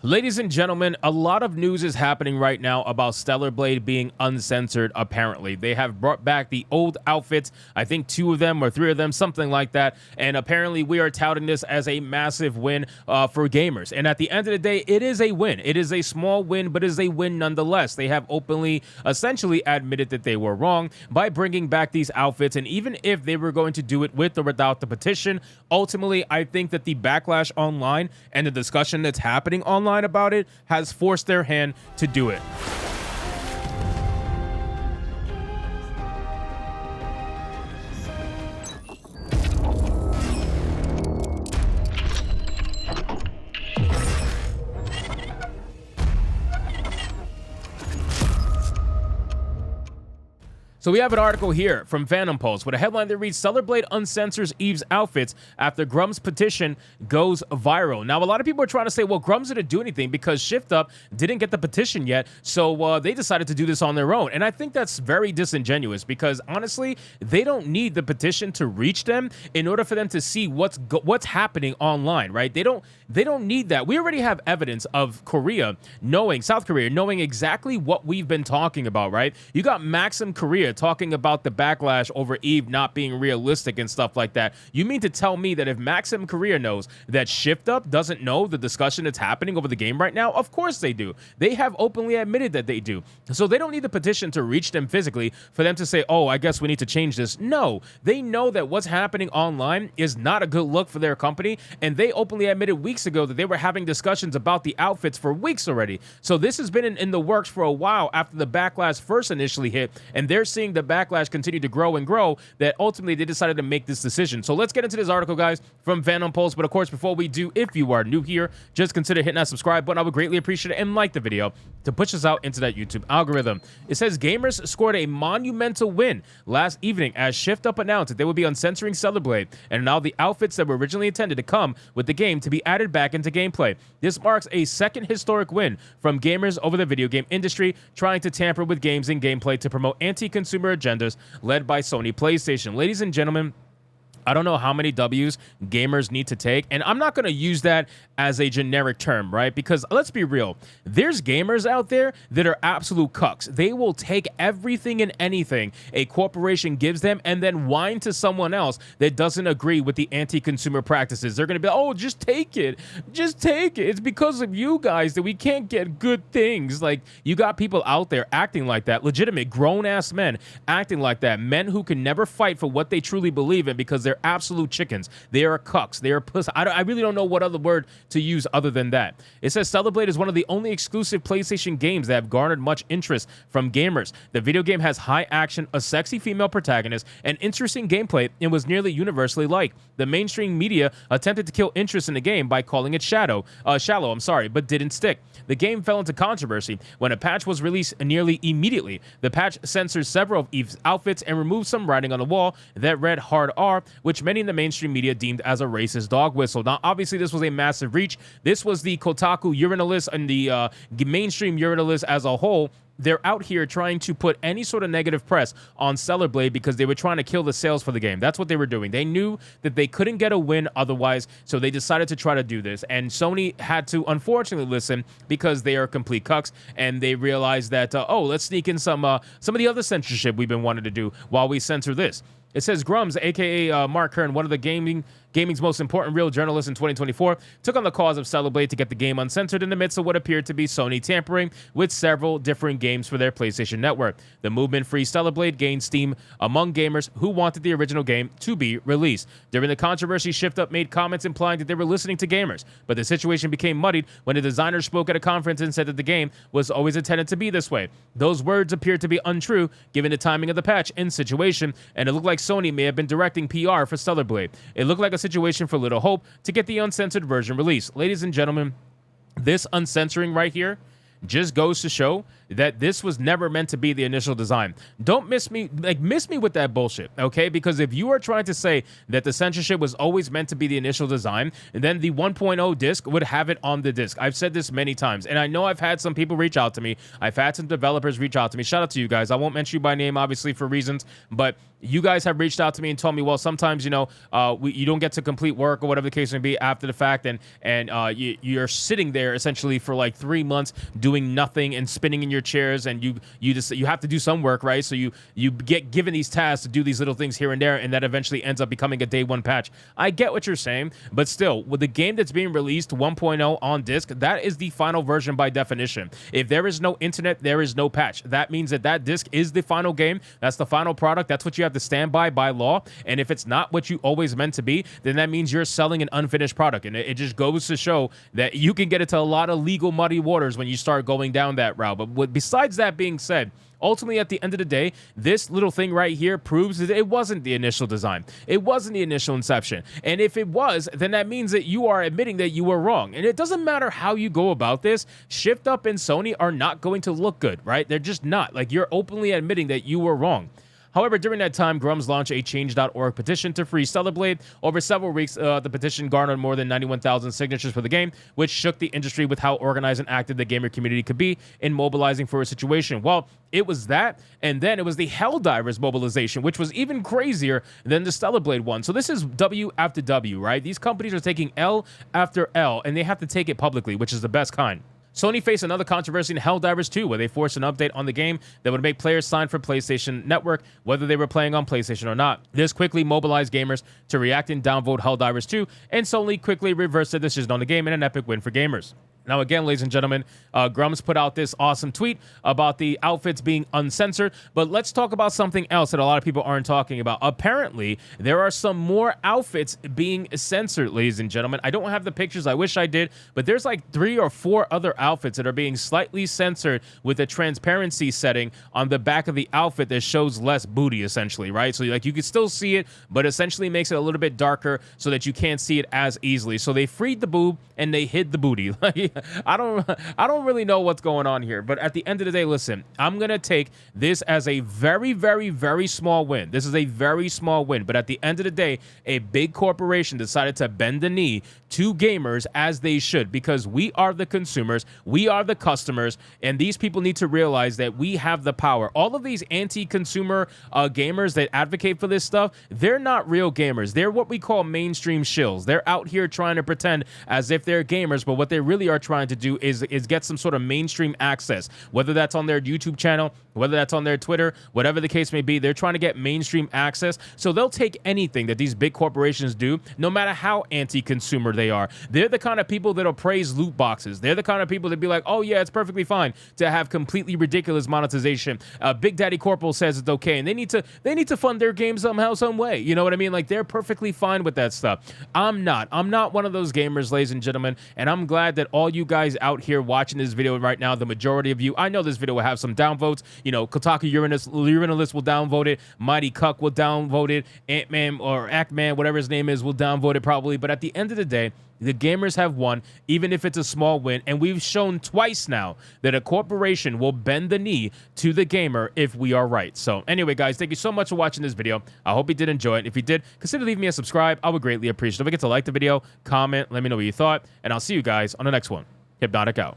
Ladies and gentlemen, a lot of news is happening right now about Stellar Blade being uncensored, apparently. They have brought back the old outfits, I think 2 of them or 3 of them, something like that, and apparently we are touting this as a massive win for gamers. And at the end of the day, it is a win. It is a small win, but it is a win nonetheless. They have openly, essentially admitted that they were wrong by bringing back these outfits, and even if they were going to do it with or without the petition, ultimately, I think that the backlash online and the discussion that's happening online about it has forced their hand to do it. So we have an article here from Phantom Pulse with a headline that reads, Stellar Blade uncensors Eve's outfits after Grum's petition goes viral. Now, a lot of people are trying to say, well, Grum's didn't do anything because Shift Up didn't get the petition yet, so they decided to do this on their own. And I think that's very disingenuous because, honestly, they don't need the petition to reach them in order for them to see what's happening online, right? They don't need that. We already have evidence of South Korea knowing exactly what we've been talking about, right? You got Maxim Korea talking about the backlash over Eve not being realistic and stuff like that. You mean to tell me that if Maxim Korea knows that Shift Up doesn't know the discussion that's happening over the game right now? Of course they do. They have openly admitted that they do. So they don't need the petition to reach them physically for them to say, oh, I guess we need to change this. No, they know that what's happening online is not a good look for their company, and they openly admitted weeks ago that they were having discussions about the outfits for weeks already. So this has been in the works for a while after the backlash first initially hit, and they're seeing the backlash continue to grow and grow, that ultimately they decided to make this decision. So let's get into this article, guys, from Phantom Pulse. But of course, before we do, if you are new here, just consider hitting that subscribe button. I would greatly appreciate it, and like the video to push us out into that YouTube algorithm. It says gamers scored a monumental win last evening as Shift Up announced that they would be uncensoring Stellar Blade and allow the outfits that were originally intended to come with the game to be added back into gameplay. This marks a second historic win from gamers over the video game industry trying to tamper with games and gameplay to promote anti-consumer agendas led by Sony PlayStation. Ladies and gentlemen, I don't know how many W's gamers need to take, and I'm not going to use that as a generic term, right? Because let's be real, there's gamers out there that are absolute cucks. They will take everything and anything a corporation gives them and then whine to someone else that doesn't agree with the anti-consumer practices. They're going to be like, oh, just take it. Just take it. It's because of you guys that we can't get good things. Like, you got people out there acting like that, legitimate grown-ass men acting like that, men who can never fight for what they truly believe in because they're absolute chickens. They are cucks. They are puss. I really don't know what other word to use other than that. It says Stellar Blade is one of the only exclusive PlayStation games that have garnered much interest from gamers. The video game has high action, a sexy female protagonist, and interesting gameplay, and was nearly universally liked. The mainstream media attempted to kill interest in the game by calling it shallow, but didn't stick. The game fell into controversy when a patch was released nearly immediately. The patch censored several of Eve's outfits and removed some writing on the wall that read hard R, which many in the mainstream media deemed as a racist dog whistle. Now, obviously, this was a massive reach. This was the Kotaku urinalist and the mainstream urinalist as a whole. They're out here trying to put any sort of negative press on Stellar Blade because they were trying to kill the sales for the game. That's what they were doing. They knew that they couldn't get a win otherwise, so they decided to try to do this. And Sony had to, unfortunately, listen because they are complete cucks, and they realized that, let's sneak in some of the other censorship we've been wanting to do while we censor this. It says Grums, a.k.a. Mark Kern, one of the gaming's most important real journalists in 2024, took on the cause of Stellar Blade to get the game uncensored in the midst of what appeared to be Sony tampering with several different games for their PlayStation Network. The movement Free Stellar Blade gained steam among gamers who wanted the original game to be released. During the controversy, Shift Up made comments implying that they were listening to gamers, but the situation became muddied when the designer spoke at a conference and said that the game was always intended to be this way. Those words appeared to be untrue given the timing of the patch and situation, and it looked like Sony may have been directing PR for Stellar Blade. It looked like a situation for little hope to get the uncensored version released. Ladies and gentlemen, this uncensoring right here just goes to show that this was never meant to be the initial design. Don't miss me with that bullshit, okay? Because if you are trying to say that the censorship was always meant to be the initial design, then the 1.0 disc would have it on the disc. I've said this many times, and I know I've had some people reach out to me. I've had some developers reach out to me. Shout out to you guys. I won't mention you by name, obviously, for reasons, but you guys have reached out to me and told me, well, sometimes, you know, you don't get to complete work or whatever the case may be after the fact, and you're sitting there essentially for like 3 months doing nothing and spinning in your chairs, and you have to do some work, right? So you get given these tasks to do these little things here and there, and that eventually ends up becoming a day one patch. I get what you're saying, but still, with the game that's being released 1.0 on disc, that is the final version by definition. If there is no internet, there is no patch. That means that that disc is the final game. That's the final product. That's what you have to stand by law. And if it's not what you always meant to be, then that means you're selling an unfinished product. And it just goes to show that you can get into a lot of legal muddy waters when you start going down that route. But besides that being said, ultimately, at the end of the day, this little thing right here proves that it wasn't the initial design. It wasn't the initial inception. And if it was, then that means that you are admitting that you were wrong. And it doesn't matter how you go about this. Shift Up and Sony are not going to look good, right? They're just not. Like, you're openly admitting that you were wrong. However, during that time, Grumps launched a Change.org petition to free Stellar Blade. Over several weeks, the petition garnered more than 91,000 signatures for the game, which shook the industry with how organized and active the gamer community could be in mobilizing for a situation. Well, it was that, and then it was the Helldivers mobilization, which was even crazier than the Stellar Blade one. So this is W after W, right? These companies are taking L after L, and they have to take it publicly, which is the best kind. Sony faced another controversy in Helldivers 2, where they forced an update on the game that would make players sign for PlayStation Network, whether they were playing on PlayStation or not. This quickly mobilized gamers to react and downvote Helldivers 2, and Sony quickly reversed their decision on the game in an epic win for gamers. Now, again, ladies and gentlemen, Grumps put out this awesome tweet about the outfits being uncensored, but let's talk about something else that a lot of people aren't talking about. Apparently, there are some more outfits being censored, ladies and gentlemen. I don't have the pictures. I wish I did, but there's like 3 or 4 other outfits that are being slightly censored with a transparency setting on the back of the outfit that shows less booty, essentially, right? So, like, you can still see it, but essentially makes it a little bit darker so that you can't see it as easily. So they freed the boob and they hid the booty. I don't really know what's going on here, but at the end of the day, listen, I'm going to take this as a very, very, very small win. This is a very small win, but at the end of the day, a big corporation decided to bend the knee to gamers as they should, because we are the consumers, we are the customers, and these people need to realize that we have the power. All of these anti-consumer gamers that advocate for this stuff, they're not real gamers. They're what we call mainstream shills. They're out here trying to pretend as if they're gamers, but what they really are trying to do is get some sort of mainstream access, whether that's on their YouTube channel, whether that's on their Twitter, whatever the case may be. They're trying to get mainstream access, so they'll take anything that these big corporations do, no matter how anti-consumer they are. They're the kind of people that'll praise loot boxes. They're the kind of people that be like, oh yeah, it's perfectly fine to have completely ridiculous monetization. Big Daddy Corporal says it's okay, and they need to fund their game somehow, some way. You know what I mean? Like, they're perfectly fine with that stuff. I'm not one of those gamers, ladies and gentlemen, and I'm glad that all you guys out here watching this video right now, the majority of you, I know this video will have some downvotes. You know, Kotaku Uranus will downvote it. Mighty Cuck will downvote it. Ant-Man or Act-Man, whatever his name is, will downvote it probably. But at the end of the day, the gamers have won, even if it's a small win. And we've shown twice now that a corporation will bend the knee to the gamer if we are right. So anyway, guys, thank you so much for watching this video. I hope you did enjoy it. If you did, consider leaving me a subscribe. I would greatly appreciate it. Don't forget to like the video, comment, let me know what you thought, and I'll see you guys on the next one. Hypnotic out.